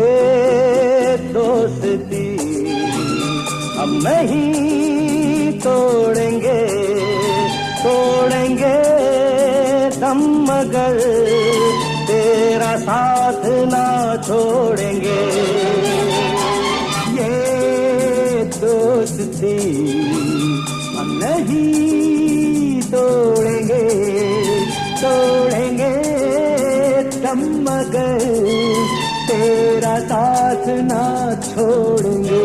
ये दोस्ती हम नहीं तोड़ेंगे, तोड़ेंगे दम मगर तेरा साथ ना छोड़ेंगे। ये दोस्ती हम नहीं तोड़ेंगे, तोड़ेंगे दम मगर तेरा साथ ना छोड़ेंगे।